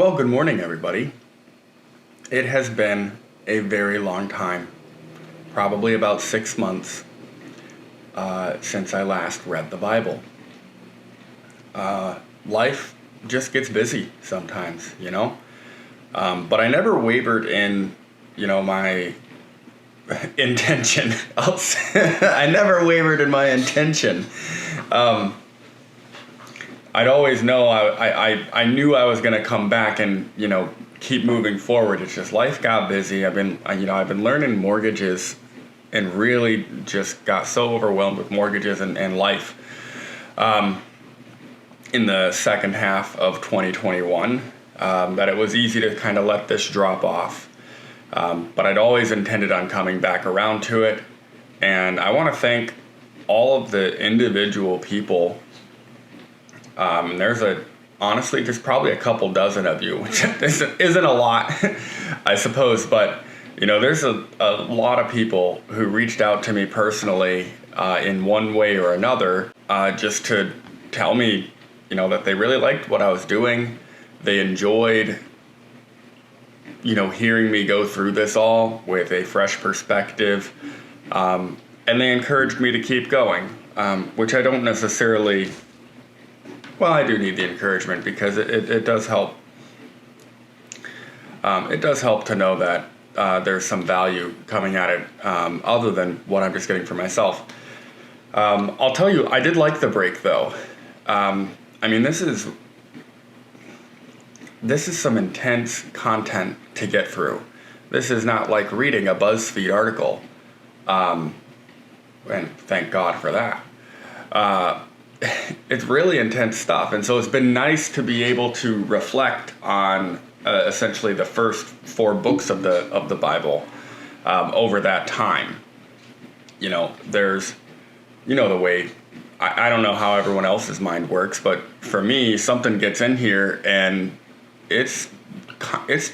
Well, good morning, everybody. It has been a very long time, probably about 6 months, since I last read the Bible. Life just gets busy sometimes, but I never wavered in, my intention. I never wavered in my intention. I'd always know I knew I was going to come back and keep moving forward. It's just life got busy. I've been learning mortgages and really just got so overwhelmed with mortgages and life in the second half of 2021 that it was easy to kind of let this drop off. But I'd always intended on coming back around to it, and I want to thank all of the individual people. Honestly, there's probably a couple dozen of you, which isn't a lot, I suppose, but there's a lot of people who reached out to me personally in one way or another, just to tell me, that they really liked what I was doing. They enjoyed, hearing me go through this all with a fresh perspective, and they encouraged me to keep going, which I don't necessarily. Well, I do need the encouragement because it does help. It does help to know that there's some value coming at it other than what I'm just getting for myself. I'll tell you, I did like the break though. This is some intense content to get through. This is not like reading a BuzzFeed article, and thank God for that. It's really intense stuff, and so it's been nice to be able to reflect on essentially the first 4 books of the Bible over that time. There's the way I don't know how everyone else's mind works, but for me, something gets in here and it's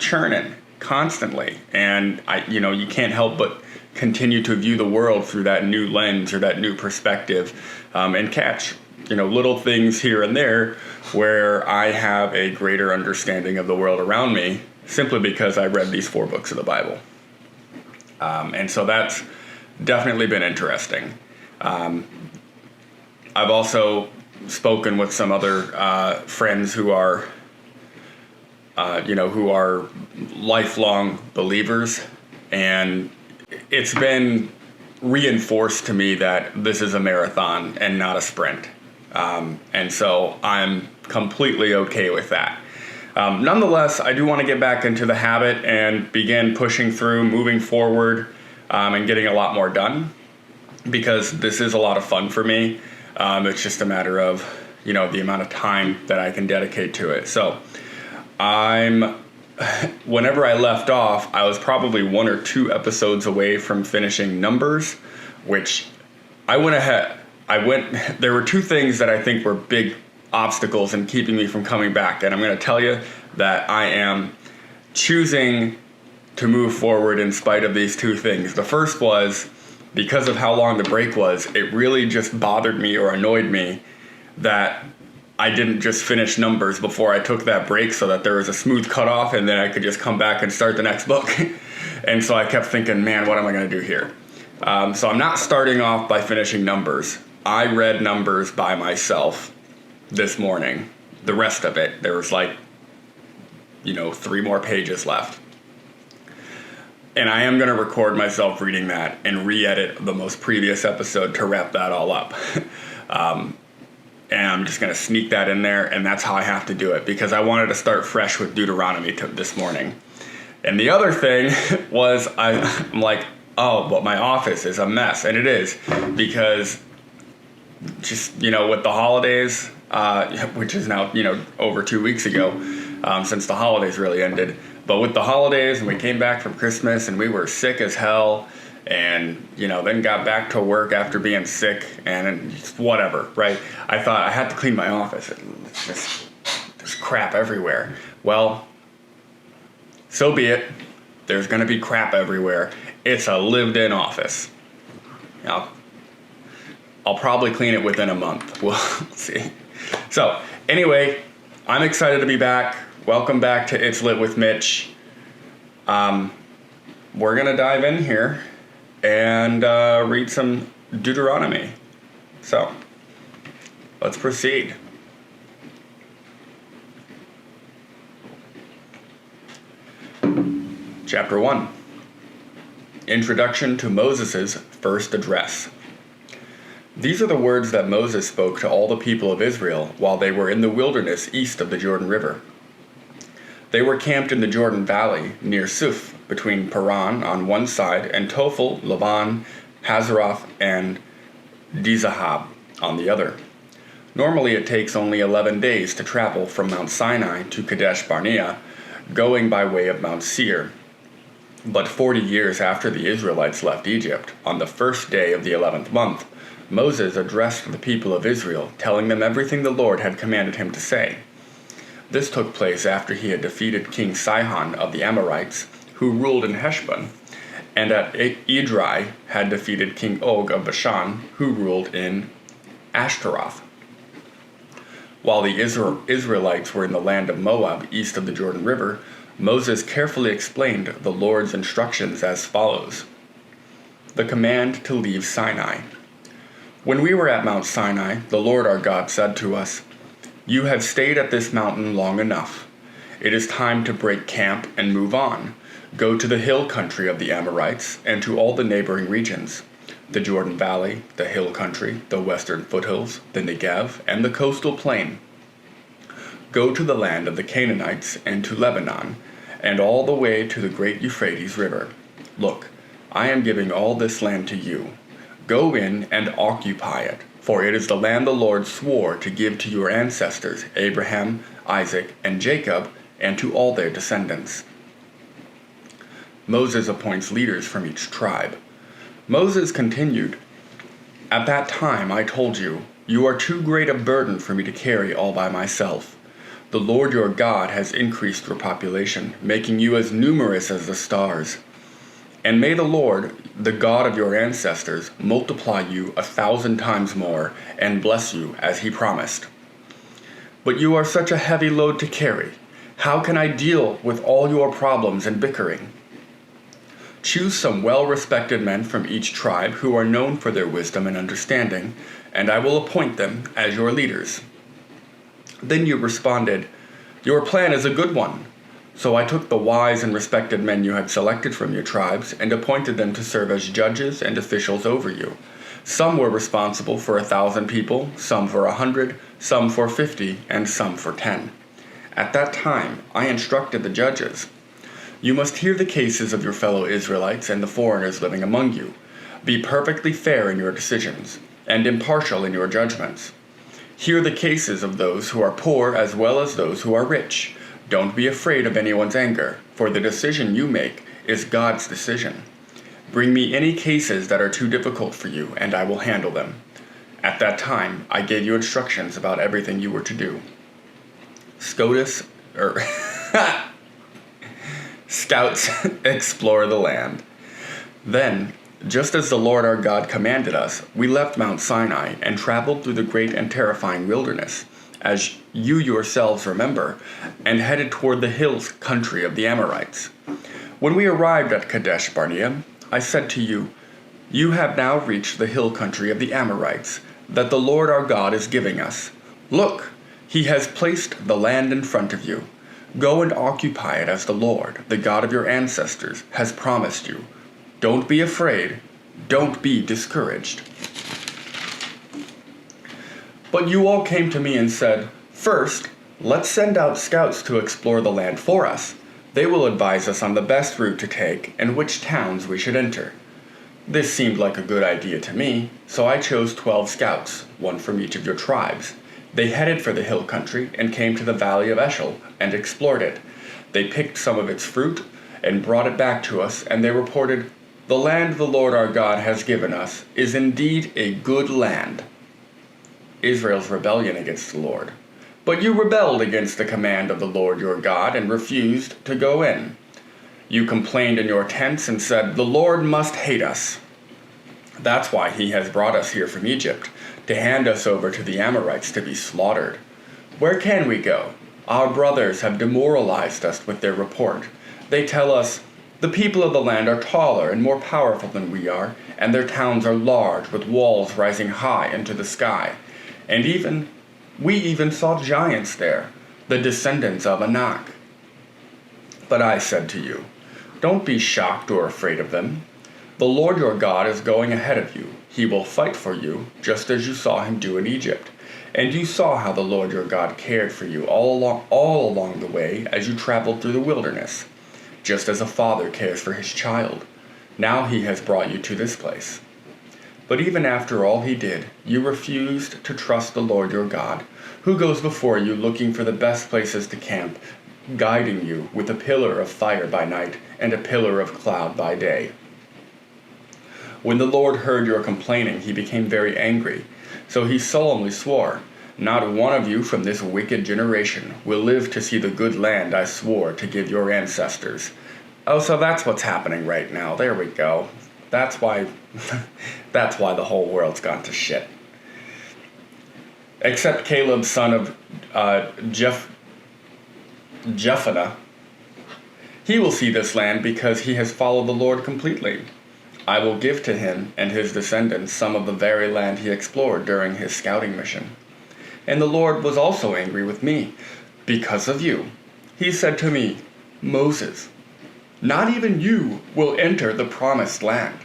churning constantly, and you can't help but continue to view the world through that new lens or that new perspective, and catch little things here and there where I have a greater understanding of the world around me simply because I read these 4 books of the Bible. And so that's definitely been interesting. I've also spoken with some other friends who are, who are lifelong believers, and it's been reinforced to me that this is a marathon and not a sprint. And so I'm completely okay with that. Nonetheless, I do want to get back into the habit and begin pushing through, moving forward, and getting a lot more done, because this is a lot of fun for me. It's just a matter of, the amount of time that I can dedicate to it. So whenever I left off, I was probably 1 or 2 episodes away from finishing Numbers, which I went ahead. There were 2 things that I think were big obstacles in keeping me from coming back. And I'm going to tell you that I am choosing to move forward in spite of these 2 things. The first was because of how long the break was. It really just bothered me or annoyed me that I didn't just finish Numbers before I took that break so that there was a smooth cutoff and then I could just come back and start the next book. And so I kept thinking, man, what am I going to do here? So I'm not starting off by finishing Numbers. I read Numbers by myself this morning. The rest of it, there was 3 more pages left. And I am going to record myself reading that and re-edit the most previous episode to wrap that all up. And I'm just going to sneak that in there, and that's how I have to do it, because I wanted to start fresh with Deuteronomy this morning. And the other thing was I'm like, oh, but my office is a mess. And it is, because just, with the holidays, which is now, over 2 weeks ago, since the holidays really ended. But with the holidays, and we came back from Christmas, and we were sick as hell, and, then got back to work after being sick, and just whatever, right? I thought I had to clean my office. There's crap everywhere. Well, so be it. There's going to be crap everywhere. It's a lived-in office. I'll probably clean it within a month. We'll see. So, anyway, I'm excited to be back. Welcome back to It's Lit with Mitch. We're going to dive in here and read some Deuteronomy. So, let's proceed. Chapter 1. Introduction to Moses' first address. These are the words that Moses spoke to all the people of Israel while they were in the wilderness east of the Jordan River. They were camped in the Jordan Valley near Suf, between Paran on one side and Tophel, Laban, Hazeroth, and Dizahab on the other. Normally it takes only 11 days to travel from Mount Sinai to Kadesh Barnea, going by way of Mount Seir. But 40 years after the Israelites left Egypt, on the first day of the 11th month, Moses addressed the people of Israel, telling them everything the Lord had commanded him to say. This took place after he had defeated King Sihon of the Amorites, who ruled in Heshbon, and at Edrei had defeated King Og of Bashan, who ruled in Ashtaroth. While the Israelites were in the land of Moab, east of the Jordan River, Moses carefully explained the Lord's instructions as follows. The command to leave Sinai. When we were at Mount Sinai, the Lord our God said to us, "You have stayed at this mountain long enough. It is time to break camp and move on. Go to the hill country of the Amorites and to all the neighboring regions, the Jordan Valley, the hill country, the western foothills, the Negev, and the coastal plain. Go to the land of the Canaanites and to Lebanon, and all the way to the great Euphrates River. Look, I am giving all this land to you. Go in and occupy it, for it is the land the Lord swore to give to your ancestors, Abraham, Isaac, and Jacob, and to all their descendants." Moses appoints leaders from each tribe. Moses continued, "At that time I told you, you are too great a burden for me to carry all by myself. The Lord your God has increased your population, making you as numerous as the stars. And may the Lord, the God of your ancestors, multiply you 1,000 times more and bless you as he promised. But you are such a heavy load to carry. How can I deal with all your problems and bickering? Choose some well-respected men from each tribe who are known for their wisdom and understanding, and I will appoint them as your leaders." Then you responded, "Your plan is a good one." So I took the wise and respected men you had selected from your tribes and appointed them to serve as judges and officials over you. Some were responsible for 1,000 people, some for 100, some for 50, and some for 10. At that time, I instructed the judges. You must hear the cases of your fellow Israelites and the foreigners living among you. Be perfectly fair in your decisions, and impartial in your judgments. Hear the cases of those who are poor as well as those who are rich. Don't be afraid of anyone's anger, for the decision you make is God's decision. Bring me any cases that are too difficult for you, and I will handle them. At that time, I gave you instructions about everything you were to do. Scouts explore the land. Then, just as the Lord our God commanded us, we left Mount Sinai and traveled through the great and terrifying wilderness, as you yourselves remember, and headed toward the hills country of the Amorites. When we arrived at Kadesh Barnea, I said to you, "You have now reached the hill country of the Amorites that the Lord our God is giving us. Look, he has placed the land in front of you. Go and occupy it as the Lord, the God of your ancestors, has promised you. Don't be afraid. Don't be discouraged." But you all came to me and said, "First, let's send out scouts to explore the land for us. They will advise us on the best route to take and which towns we should enter." This seemed like a good idea to me, so I chose 12 scouts, one from each of your tribes. They headed for the hill country and came to the valley of Eshel and explored it. They picked some of its fruit and brought it back to us, and they reported, "The land the Lord our God has given us is indeed a good land." Israel's rebellion against the Lord. But you rebelled against the command of the Lord your God and refused to go in. You complained in your tents and said, "The Lord must hate us." That's why he has brought us here from Egypt, to hand us over to the Amorites to be slaughtered. Where can we go? Our brothers have demoralized us with their report. They tell us, the people of the land are taller and more powerful than we are, and their towns are large, with walls rising high into the sky. And we even saw giants there, the descendants of Anak. But I said to you, don't be shocked or afraid of them. The Lord your God is going ahead of you. He will fight for you, just as you saw him do in Egypt. And you saw how the Lord your God cared for you all along the way as you traveled through the wilderness, just as a father cares for his child. Now he has brought you to this place. But even after all he did, you refused to trust the Lord your God, who goes before you looking for the best places to camp, guiding you with a pillar of fire by night and a pillar of cloud by day. When the Lord heard your complaining, he became very angry. So he solemnly swore, not one of you from this wicked generation will live to see the good land I swore to give your ancestors. Oh, so that's what's happening right now. There we go. That's why the whole world's gone to shit. Except Caleb, son of Jephunneh. He will see this land because he has followed the Lord completely. I will give to him and his descendants some of the very land he explored during his scouting mission. And the Lord was also angry with me because of you. He said to me, Moses, not even you will enter the promised land.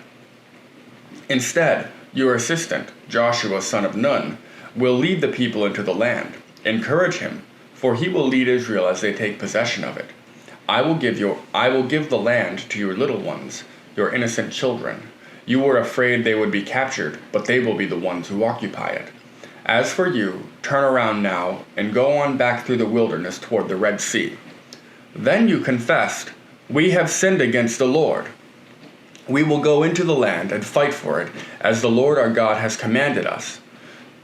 Instead, your assistant, Joshua son of Nun, will lead the people into the land. Encourage him, for he will lead Israel as they take possession of it. I will give the land to your little ones, your innocent children. You were afraid they would be captured, but they will be the ones who occupy it. As for you, turn around now and go on back through the wilderness toward the Red Sea. Then you confessed, we have sinned against the Lord. We will go into the land and fight for it, as the Lord our God has commanded us.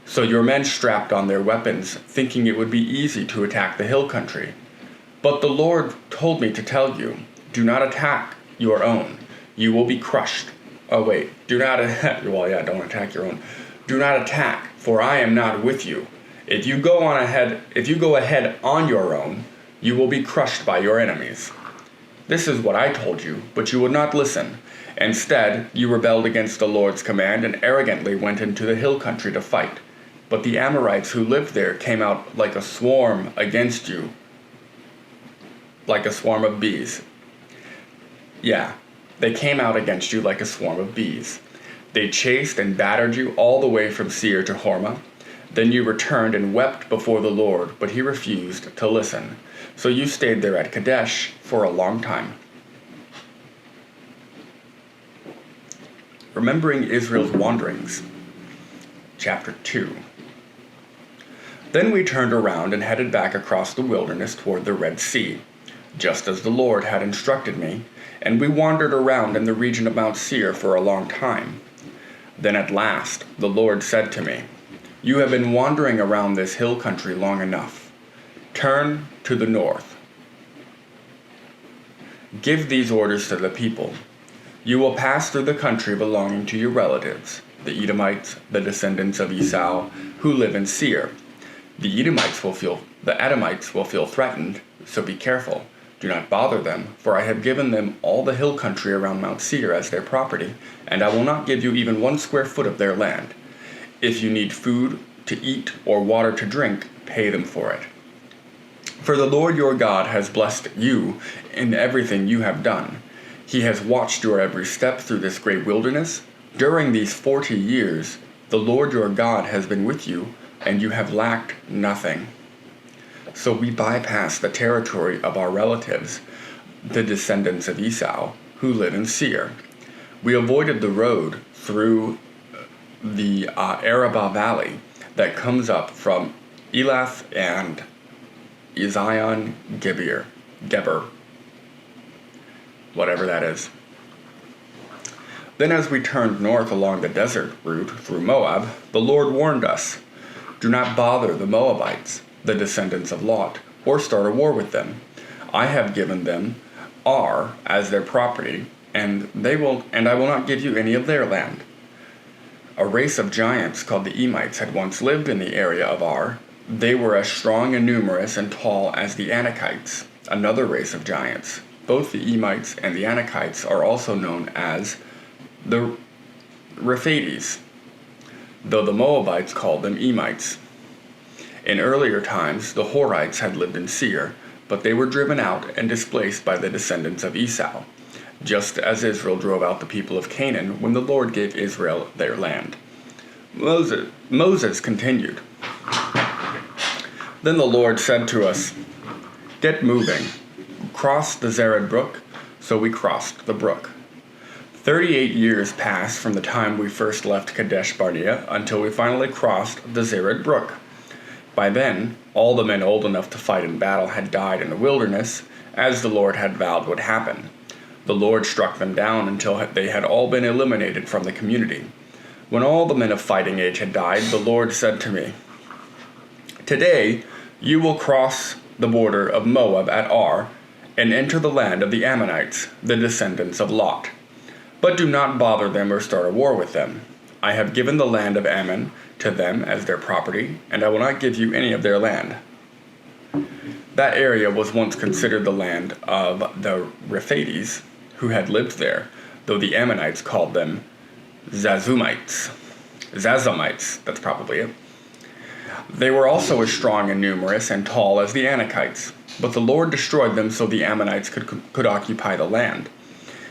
So your men strapped on their weapons, thinking it would be easy to attack the hill country. But the Lord told me to tell you, do not attack your own. You will be crushed. Oh wait, don't attack your own. Do not attack, for I am not with you. If you go ahead on your own, you will be crushed by your enemies. This is what I told you, but you would not listen. Instead, you rebelled against the Lord's command and arrogantly went into the hill country to fight. But the Amorites who lived there came out like a swarm against you, like a swarm of bees. Yeah, they came out against you like a swarm of bees. They chased and battered you all the way from Seir to Hormah. Then you returned and wept before the Lord, but he refused to listen. So you stayed there at Kadesh for a long time. Remembering Israel's wanderings. Chapter 2. Then we turned around and headed back across the wilderness toward the Red Sea, just as the Lord had instructed me, and we wandered around in the region of Mount Seir for a long time. Then at last the Lord said to me, You have been wandering around this hill country long enough. Turn to the north. Give these orders to the people. You will pass through the country belonging to your relatives, the Edomites, the descendants of Esau, who live in Seir. The Edomites will feel threatened, so be careful. Do not bother them, for I have given them all the hill country around Mount Seir as their property, and I will not give you even 1 square foot of their land. If you need food to eat or water to drink, pay them for it. For the Lord your God has blessed you in everything you have done. He has watched your every step through this great wilderness. During these 40 years, the Lord your God has been with you, and you have lacked nothing. So we bypassed the territory of our relatives, the descendants of Esau, who live in Seir. We avoided the road through the Arabah Valley that comes up from Elath and Ezion-Geber, whatever that is. Then as we turned north along the desert route through Moab, the Lord warned us, Do not bother the Moabites, the descendants of Lot, or start a war with them. I have given them Ar as their property, and I will not give you any of their land. A race of giants called the Emites had once lived in the area of Ar. They were as strong and numerous and tall as the Anakites, another race of giants. Both the Emites and the Anakites are also known as the Rephaites, though the Moabites called them Emites. In earlier times, the Horites had lived in Seir, but they were driven out and displaced by the descendants of Esau, just as Israel drove out the people of Canaan when the Lord gave Israel their land. Moses continued. Then the Lord said to us, "Get moving. Cross the Zered brook." So we crossed the brook. 38 years passed from the time we first left Kadesh Barnea until we finally crossed the Zered brook. By then, all the men old enough to fight in battle had died in the wilderness, as the Lord had vowed would happen. The Lord struck them down until they had all been eliminated from the community. When all the men of fighting age had died, the Lord said to me, "Today you will cross the border of Moab at Ar and enter the land of the Ammonites, the descendants of Lot. But do not bother them or start a war with them. I have given the land of Ammon to them as their property, and I will not give you any of their land." That area was once considered the land of the Rephaites, who had lived there, though the Ammonites called them Zazumites. Zazomites, that's probably it. They were also as strong and numerous and tall as the Anakites, but the Lord destroyed them so the Ammonites could occupy the land.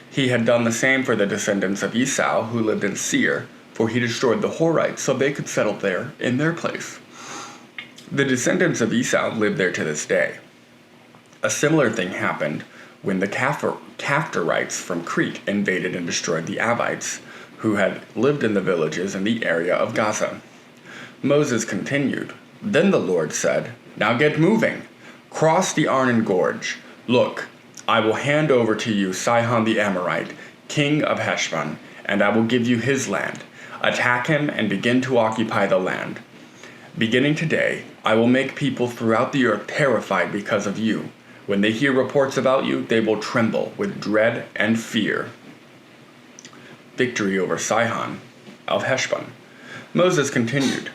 He had done the same for the descendants of Esau who lived in Seir, for he destroyed the Horites so they could settle there in their place. The descendants of Esau live there to this day. A similar thing happened when the Caphtorites from Crete invaded and destroyed the Avites, who had lived in the villages in the area of Gaza. Moses continued, "Then the Lord said, 'Now get moving. Cross the Arnon Gorge. Look, I will hand over to you Sihon the Amorite, king of Heshbon, and I will give you his land. Attack him and begin to occupy the land. Beginning today, I will make people throughout the earth terrified because of you. When they hear reports about you, they will tremble with dread and fear.'" Victory over Sihon of Heshbon. Moses continued,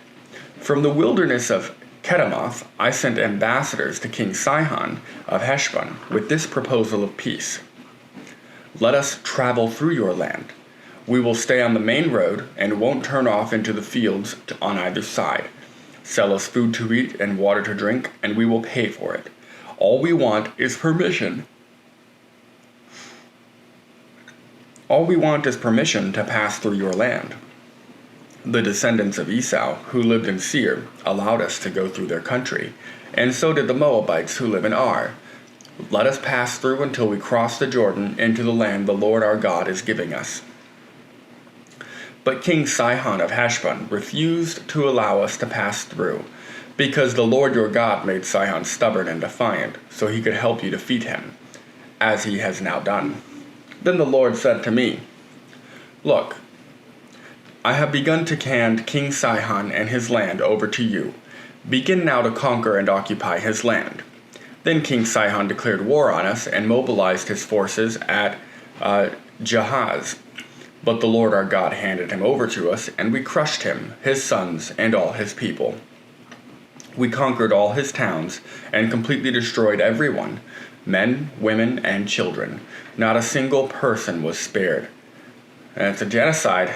"From the wilderness of Kedemoth, I sent ambassadors to King Sihon of Heshbon with this proposal of peace. 'Let us travel through your land. We will stay on the main road and won't turn off into the fields on either side. Sell us food to eat and water to drink, and we will pay for it. All we want is permission. All we want is permission to pass through your land.' The descendants of Esau, who lived in Seir, allowed us to go through their country, and so did the Moabites who live in Ar. Let us pass through until we cross the Jordan into the land the Lord our God is giving us." But King Sihon of Heshbon refused to allow us to pass through, because the Lord your God made Sihon stubborn and defiant, so he could help you defeat him, as he has now done. Then the Lord said to me, "Look, I have begun to hand King Sihon and his land over to you. Begin now to conquer and occupy his land." Then King Sihon declared war on us and mobilized his forces at Jahaz. But the Lord our God handed him over to us, and we crushed him, his sons, and all his people. We conquered all his towns and completely destroyed everyone, men, women, and children. Not a single person was spared. And it's a genocide.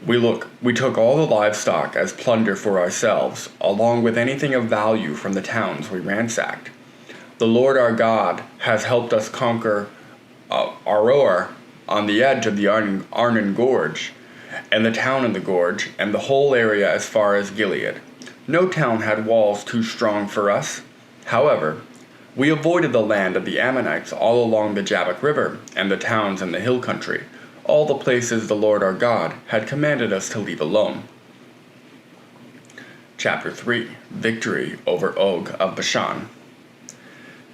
We took all the livestock as plunder for ourselves, along with anything of value from the towns we ransacked. The Lord our God has helped us conquer Aroer on the edge of the Arnon Gorge, and the town in the gorge, and the whole area as far as Gilead. No town had walls too strong for us. However, we avoided the land of the Ammonites all along the Jabbok River, and the towns in the hill country, all the places the Lord our God had commanded us to leave alone. Chapter 3. Victory over Og of Bashan.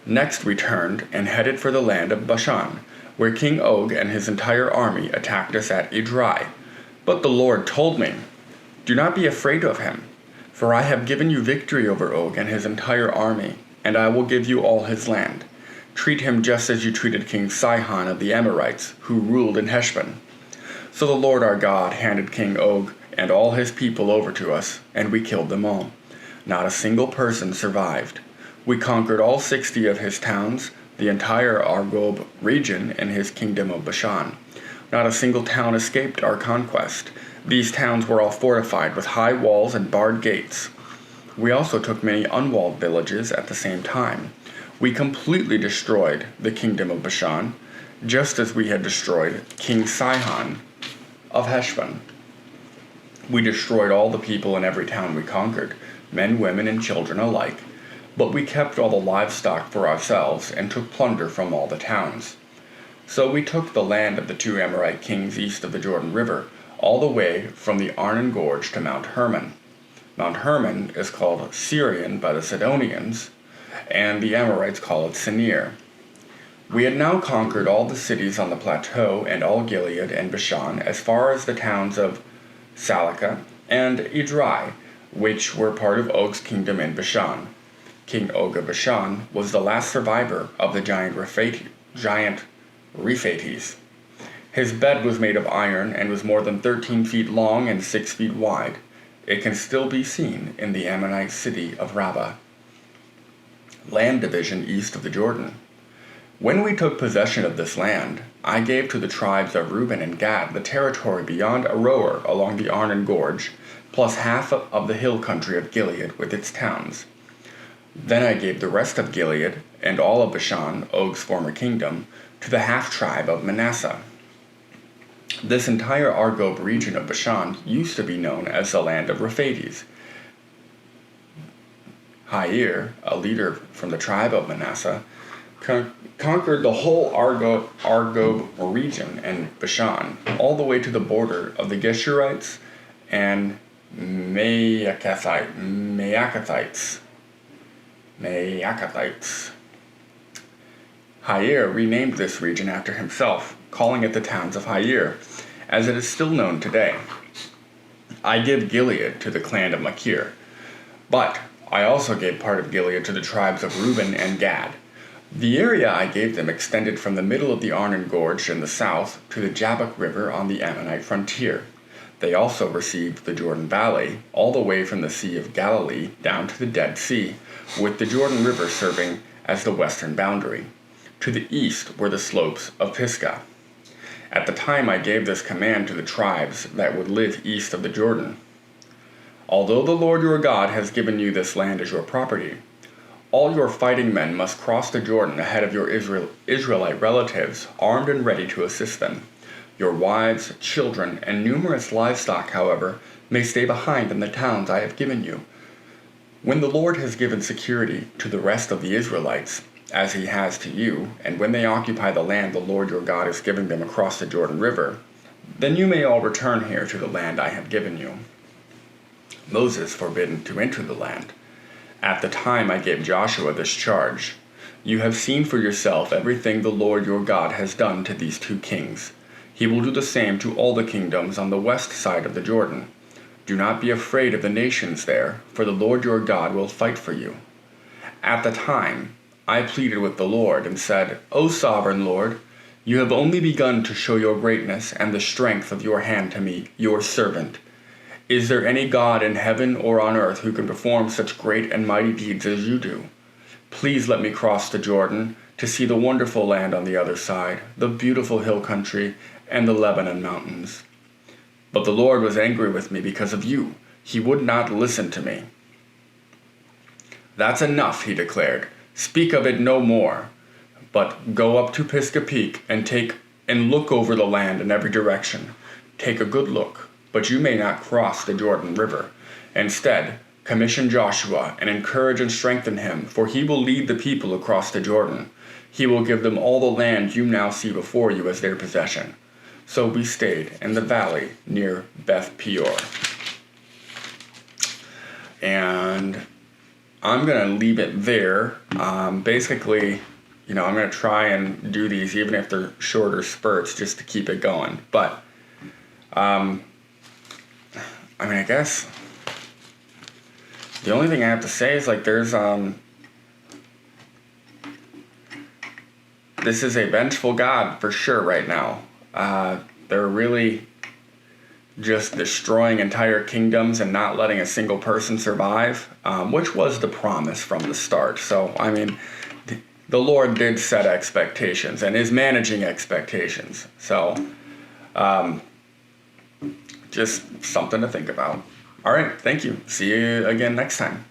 Next we turned and headed for the land of Bashan, where King Og and his entire army attacked us at Edrei. But the Lord told me, "Do not be afraid of him, for I have given you victory over Og and his entire army, and I will give you all his land. Treat him just as you treated King Sihon of the Amorites, who ruled in Heshbon." So the Lord our God handed King Og and all his people over to us, and we killed them all. Not a single person survived. We conquered all 60 of his towns, the entire Argob region and his kingdom of Bashan. Not a single town escaped our conquest. These towns were all fortified with high walls and barred gates. We also took many unwalled villages at the same time. We completely destroyed the kingdom of Bashan, just as we had destroyed King Sihon of Heshbon. We destroyed all the people in every town we conquered, men, women, and children alike, but we kept all the livestock for ourselves and took plunder from all the towns. So we took the land of the 2 Amorite kings east of the Jordan River, all the way from the Arnon Gorge to Mount Hermon. Mount Hermon is called Syrian by the Sidonians, and the Amorites call it Senir. We had now conquered all the cities on the plateau and all Gilead and Bashan as far as the towns of Salaka and Edrei, which were part of Og's kingdom in Bashan. King Og of Bashan was the last survivor of the giant Rephates. His bed was made of iron and was more than 13 feet long and 6 feet wide. It can still be seen in the Ammonite city of Rabbah. Land division east of the Jordan. When we took possession of this land, I gave to the tribes of Reuben and Gad the territory beyond Aroer along the Arnon Gorge, plus half of the hill country of Gilead with its towns. Then I gave the rest of Gilead and all of Bashan, Og's former kingdom, to the half-tribe of Manasseh. This entire Argob region of Bashan used to be known as the land of Rephates. Jair, a leader from the tribe of Manasseh, conquered the whole Argob region and Bashan, all the way to the border of the Geshurites and Maacathites. Jair renamed this region after himself, calling it the towns of Jair, as it is still known today. I give Gilead to the clan of Machir, but I also gave part of Gilead to the tribes of Reuben and Gad. The area I gave them extended from the middle of the Arnon Gorge in the south to the Jabbok River on the Ammonite frontier. They also received the Jordan Valley, all the way from the Sea of Galilee down to the Dead Sea, with the Jordan River serving as the western boundary. To the east were the slopes of Pisgah. At the time I gave this command to the tribes that would live east of the Jordan. Although the Lord your God has given you this land as your property, all your fighting men must cross the Jordan ahead of your Israelite relatives, armed and ready to assist them. Your wives, children, and numerous livestock, however, may stay behind in the towns I have given you. When the Lord has given security to the rest of the Israelites, as he has to you, and when they occupy the land the Lord your God is giving them across the Jordan River, then you may all return here to the land I have given you. Moses forbidden to enter the land. At the time I gave Joshua this charge, you have seen for yourself everything the Lord your God has done to these 2 kings. He will do the same to all the kingdoms on the west side of the Jordan. Do not be afraid of the nations there, for the Lord your God will fight for you. At the time, I pleaded with the Lord and said, O sovereign Lord, you have only begun to show your greatness and the strength of your hand to me, your servant. Is there any God in heaven or on earth who can perform such great and mighty deeds as you do? Please let me cross the Jordan to see the wonderful land on the other side, the beautiful hill country, and the Lebanon mountains. But the Lord was angry with me because of you. He would not listen to me. That's enough, he declared. Speak of it no more, but go up to Pisgah Peak and look over the land in every direction. Take a good look, but you may not cross the Jordan River. Instead, commission Joshua and encourage and strengthen him, for he will lead the people across the Jordan. He will give them all the land you now see before you as their possession. So we stayed in the valley near Beth Peor. And I'm going to leave it there. Basically, I'm going to try and do these even if they're shorter spurts just to keep it going. But, I guess the only thing I have to say is, there's, this is a vengeful God for sure right now. They're really just destroying entire kingdoms and not letting a single person survive, which was the promise from the start. So, I mean, the Lord did set expectations and is managing expectations. So, just something to think about. All right, thank you. See you again next time.